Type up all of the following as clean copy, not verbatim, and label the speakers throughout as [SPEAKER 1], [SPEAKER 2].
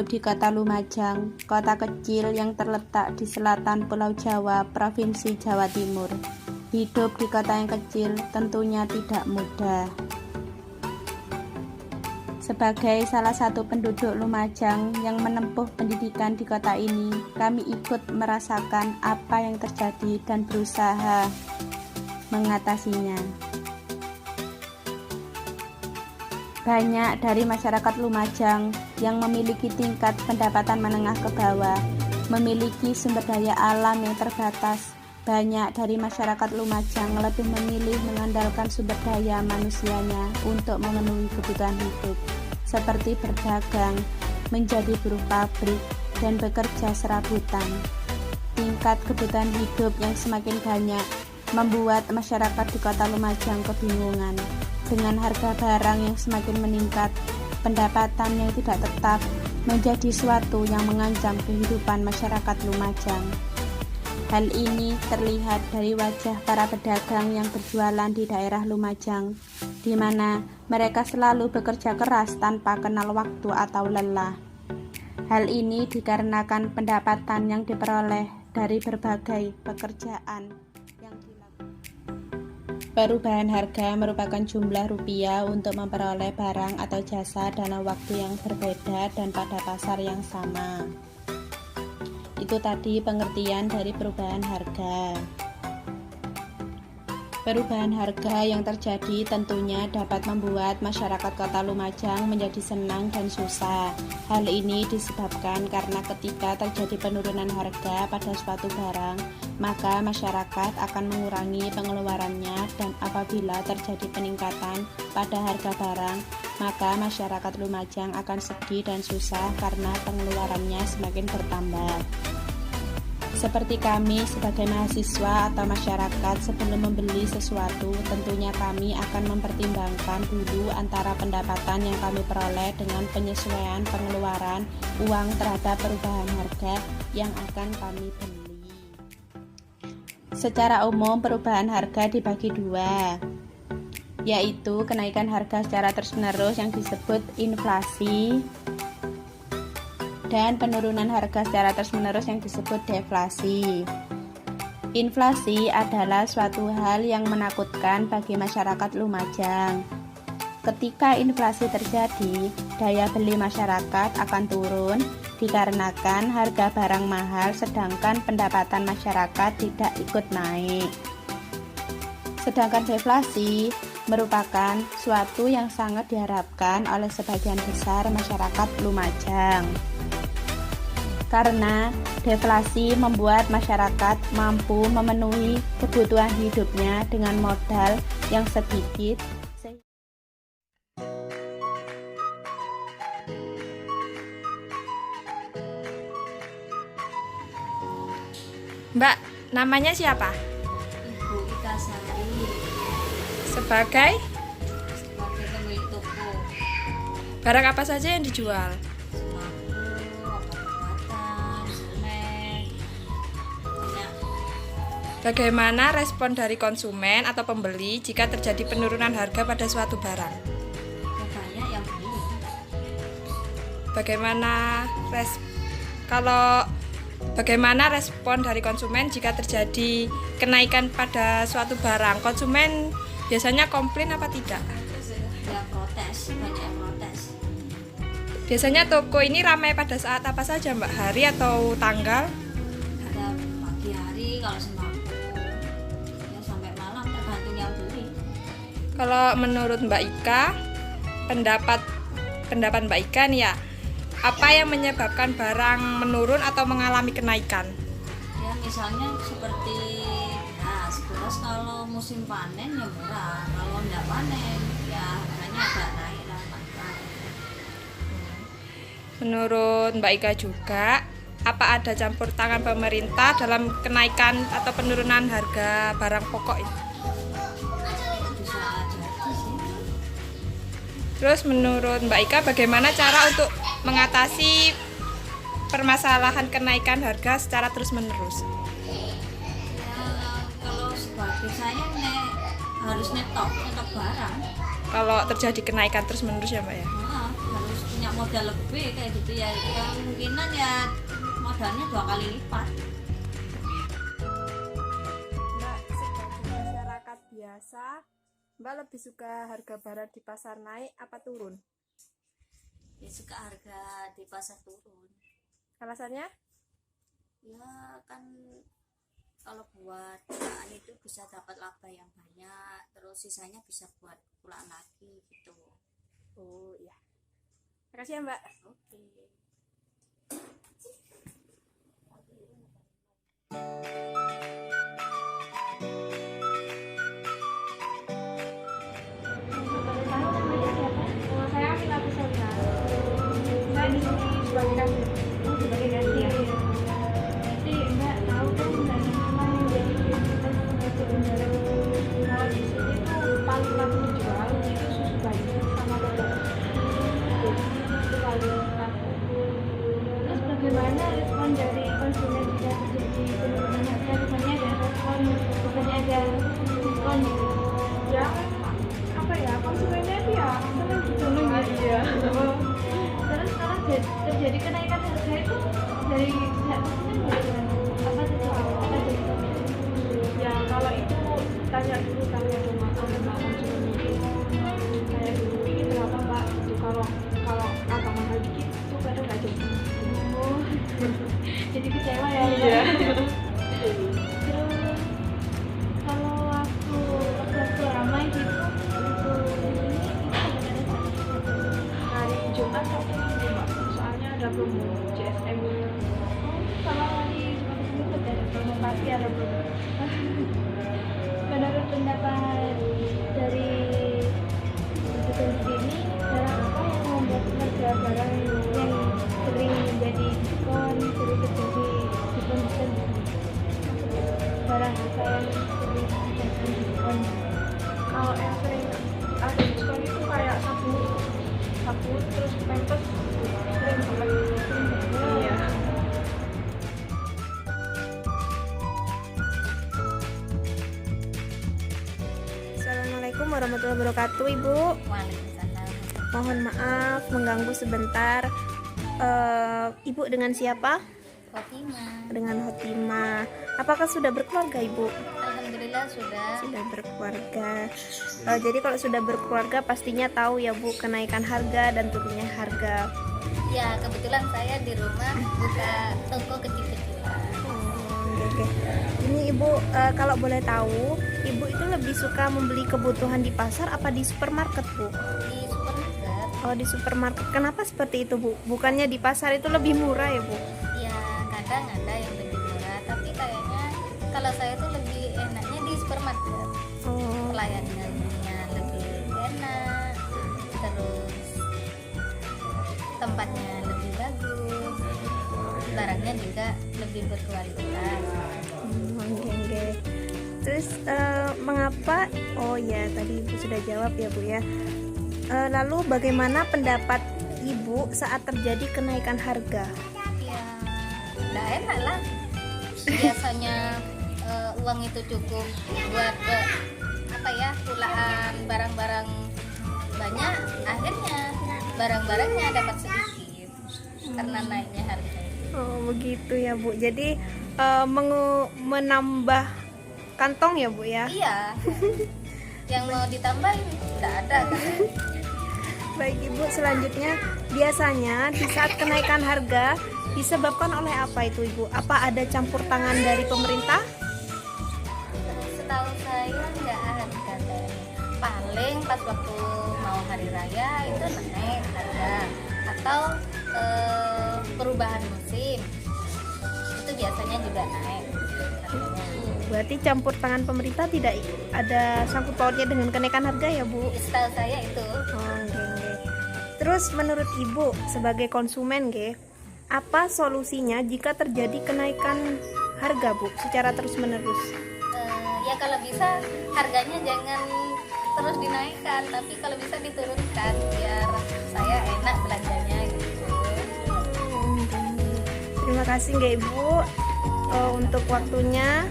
[SPEAKER 1] hidup di kota Lumajang, kota kecil yang terletak di selatan Pulau Jawa, Provinsi Jawa Timur. Hidup di kota yang kecil tentunya tidak mudah. Sebagai salah satu penduduk Lumajang yang menempuh pendidikan di kota ini, kami ikut merasakan apa yang terjadi dan berusaha mengatasinya. Banyak dari masyarakat Lumajang yang memiliki tingkat pendapatan menengah ke bawah, memiliki sumber daya alam yang terbatas. Banyak dari masyarakat Lumajang lebih memilih mengandalkan sumber daya manusianya untuk memenuhi kebutuhan hidup, seperti berdagang, menjadi buruh pabrik, dan bekerja serabutan. Tingkat kebutuhan hidup yang semakin banyak membuat masyarakat di kota Lumajang kebingungan. Dengan harga barang yang semakin meningkat, pendapatan yang tidak tetap menjadi suatu yang mengancam kehidupan masyarakat Lumajang. Hal ini terlihat dari wajah para pedagang yang berjualan di daerah Lumajang, di mana mereka selalu bekerja keras tanpa kenal waktu atau lelah. Hal ini dikarenakan pendapatan yang diperoleh dari berbagai pekerjaan yang dilakukan. Perubahan harga merupakan jumlah rupiah untuk memperoleh barang atau jasa dalam waktu yang berbeda dan pada pasar yang sama. Itu tadi pengertian dari perubahan harga. Perubahan harga yang terjadi tentunya dapat membuat masyarakat kota Lumajang menjadi senang dan susah. Hal ini disebabkan karena ketika terjadi penurunan harga pada suatu barang, maka masyarakat akan mengurangi pengeluarannya, dan apabila terjadi peningkatan pada harga barang, maka masyarakat Lumajang akan sedih dan susah karena pengeluarannya semakin bertambah. Seperti kami sebagai mahasiswa atau masyarakat, sebelum membeli sesuatu, tentunya kami akan mempertimbangkan dulu antara pendapatan yang kami peroleh dengan penyesuaian pengeluaran uang terhadap perubahan harga yang akan kami beli. Secara umum, perubahan harga dibagi dua, yaitu kenaikan harga secara terus-menerus yang disebut inflasi, dan penurunan harga secara terus-menerus yang disebut deflasi. Inflasi adalah suatu hal yang menakutkan bagi masyarakat Lumajang. Ketika inflasi terjadi, daya beli masyarakat akan turun dikarenakan harga barang mahal, sedangkan pendapatan masyarakat tidak ikut naik. Sedangkan deflasi merupakan suatu yang sangat diharapkan oleh sebagian besar masyarakat Lumajang. Karena deflasi membuat masyarakat mampu memenuhi kebutuhan hidupnya dengan modal yang sedikit.
[SPEAKER 2] Mbak, namanya siapa?
[SPEAKER 3] Ibu Ika Sari.
[SPEAKER 2] Sebagai
[SPEAKER 3] Pemilik toko.
[SPEAKER 2] barang apa saja yang dijual?
[SPEAKER 3] Sembako, obat-obatan, semen. Banyak.
[SPEAKER 2] Bagaimana respon dari konsumen atau pembeli jika terjadi penurunan harga pada suatu barang?
[SPEAKER 3] Banyak yang beli.
[SPEAKER 2] Bagaimana respon dari konsumen jika terjadi kenaikan pada suatu barang? Konsumen biasanya komplain apa tidak?
[SPEAKER 3] Ya protes, banyak yang protes.
[SPEAKER 2] Biasanya toko ini ramai pada saat apa saja, Mbak? Hari atau tanggal?
[SPEAKER 3] Ada pagi hari kalau sembako. Ya sampai malam tergantung yang beli.
[SPEAKER 2] Kalau menurut Mbak Ika, pendapat Mbak Ika nih ya, apa yang menyebabkan barang menurun atau mengalami kenaikan?
[SPEAKER 3] Ya misalnya seperti beras kalau musim panen ya murah, kalau enggak panen ya harganya agak naik lah.
[SPEAKER 2] Menurut Mbak Ika juga, apa ada campur tangan pemerintah dalam kenaikan atau penurunan harga barang pokok ini?
[SPEAKER 3] Bisa jadi sih.
[SPEAKER 2] Terus menurut Mbak Ika, bagaimana cara untuk mengatasi permasalahan kenaikan harga secara terus-menerus?
[SPEAKER 3] Ya, kalau sebagai saya harus nyetok barang.
[SPEAKER 2] Kalau terjadi kenaikan terus-menerus ya Mbak ya?
[SPEAKER 3] Harus punya modal lebih kayak gitu ya kemungkinan ya modalnya 2 kali lipat.
[SPEAKER 2] Mbak, sebagai masyarakat biasa, Mbak lebih suka harga barang di pasar naik apa turun?
[SPEAKER 3] Ya suka harga di pasar turun.
[SPEAKER 2] Alasannya?
[SPEAKER 3] Ya kan kalau buat pulaan itu bisa dapat laba yang banyak, terus sisanya bisa buat pulaan lagi gitu.
[SPEAKER 2] Oh iya. Makasih ya Mbak.
[SPEAKER 3] Oke.
[SPEAKER 2] Nama saya Amina Pisolina. Saya di sini sebagai kasir. Sebagai kasir. Jadi Mbak tahu kan dari mana yang jadi identitas sebagai penjara. Kalau di sini tuh paling laku dijual itu susu bayi sama lodeh. Itu paling laku. Terus bagaimana respon dari konsumen jika terjadi penurunan harga? Misalnya ada respon, bukannya ada diskon gitu. Ya apa ya, konsumennya itu ya seneng gitu ya. Terus kalau terjadi kenaikan harga itu dari pihak konsumen bagaimana? Apa jadi ya kalau itu tanya dulu sama konsumen itu kayak dulu ini berapa Mbak gitu. Kalau agak mahal dikit itu kadang nggak jadi. Oh jadi kecewa ya. Iya. Terus kalau waktu ramai gitu untuk ini hari Jumat Sabtu Minggu Mbak, soalnya ada promo JSM. Kalau hari Jumat Minggu ada promo pasti ada promo. Menurut pendapat dari itu sendiri, barang apa yang membuat harga barang yang sering menjadi diskon, sering terjadi diskon? Barang apa yang sering terjadi diskon? Kalau yang sering ada diskon itu kayak sabun terus pampers sering banget. Iya. Assalamualaikum warahmatullahi wabarakatuh, Ibu.
[SPEAKER 3] Waalaikumsalam.
[SPEAKER 2] Mohon maaf mengganggu sebentar. Ibu dengan siapa?
[SPEAKER 3] Fatimah.
[SPEAKER 2] Dengan Hotima. Apakah sudah berkeluarga, Ibu?
[SPEAKER 3] Alhamdulillah sudah.
[SPEAKER 2] Sudah berkeluarga. Jadi kalau sudah berkeluarga pastinya tahu ya Bu kenaikan harga dan turunnya harga.
[SPEAKER 3] Ya kebetulan saya di rumah buka toko kecil-kecilan.
[SPEAKER 2] Oke. Ini Ibu kalau boleh tahu, Ibu itu lebih suka membeli kebutuhan di pasar apa di supermarket, Bu?
[SPEAKER 3] Di supermarket.
[SPEAKER 2] Oh, di supermarket. Kenapa seperti itu, Bu? Bukannya di pasar itu lebih murah ya, Bu?
[SPEAKER 3] Ya kadang ada yang lebih murah, tapi kayaknya kalau saya tuh lebih enaknya di supermarket.
[SPEAKER 2] Oh.
[SPEAKER 3] Pelayanannya lebih enak, terus tempatnya lebih bagus, barangnya juga lebih berkualitas.
[SPEAKER 2] Oke. Terus mengapa? Oh ya, tadi Ibu sudah jawab ya, Bu ya. Lalu bagaimana pendapat Ibu saat terjadi kenaikan harga?
[SPEAKER 3] Ya nggak enak lah, biasanya uang itu cukup buat pulaan barang-barang banyak, akhirnya barang-barangnya dapat sedikit karena naiknya harga.
[SPEAKER 2] Oh begitu ya, Bu. Jadi menambah kantong ya, Bu ya.
[SPEAKER 3] Iya, yang mau ditambahin nggak ada kan.
[SPEAKER 2] Baik Ibu, selanjutnya biasanya di saat kenaikan harga disebabkan oleh apa itu, Ibu? Apa ada campur tangan dari pemerintah?
[SPEAKER 3] Setahu saya nggak ada kayaknya. Paling pas waktu mau hari raya itu naik harga, atau perubahan musim itu biasanya juga naik harganya.
[SPEAKER 2] Berarti campur tangan pemerintah tidak ada sangkut pautnya dengan kenaikan harga ya, Bu?
[SPEAKER 3] Setahu saya itu.
[SPEAKER 2] Oke. Terus menurut Ibu sebagai konsumen, apa solusinya jika terjadi kenaikan harga, Bu, secara terus-menerus?
[SPEAKER 3] Ya kalau bisa harganya jangan terus dinaikkan, tapi kalau bisa diturunkan biar saya enak belanjanya gitu.
[SPEAKER 2] Terima kasih Ibu untuk waktunya.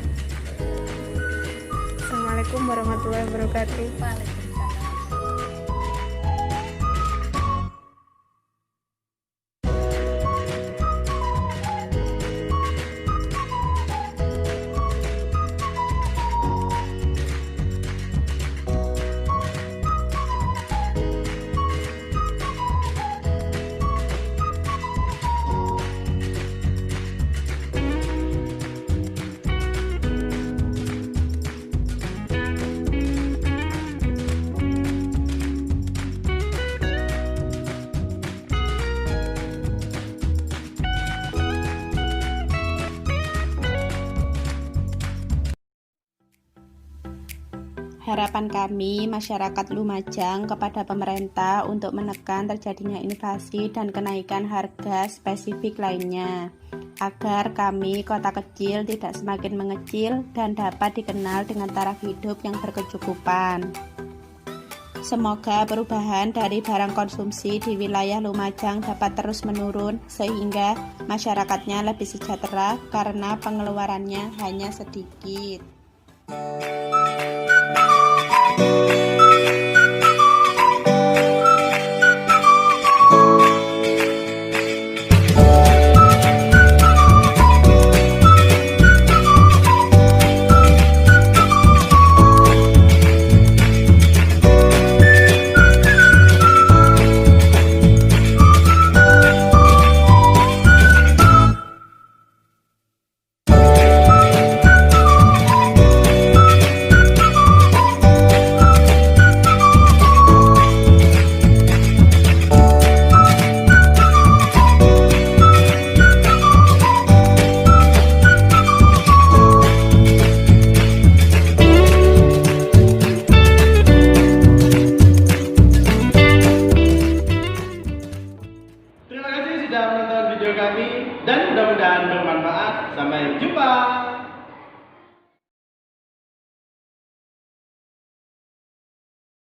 [SPEAKER 2] Assalamualaikum warahmatullahi wabarakatuh.
[SPEAKER 3] Waalaikumsalam.
[SPEAKER 1] Harapan kami masyarakat Lumajang kepada pemerintah untuk menekan terjadinya inflasi dan kenaikan harga spesifik lainnya, agar kami kota kecil tidak semakin mengecil dan dapat dikenal dengan taraf hidup yang berkecukupan. Semoga perubahan dari barang konsumsi di wilayah Lumajang dapat terus menurun sehingga masyarakatnya lebih sejahtera karena pengeluarannya hanya sedikit.
[SPEAKER 4] Terima kasih sudah menonton video kami dan mudah-mudahan bermanfaat. Sampai jumpa.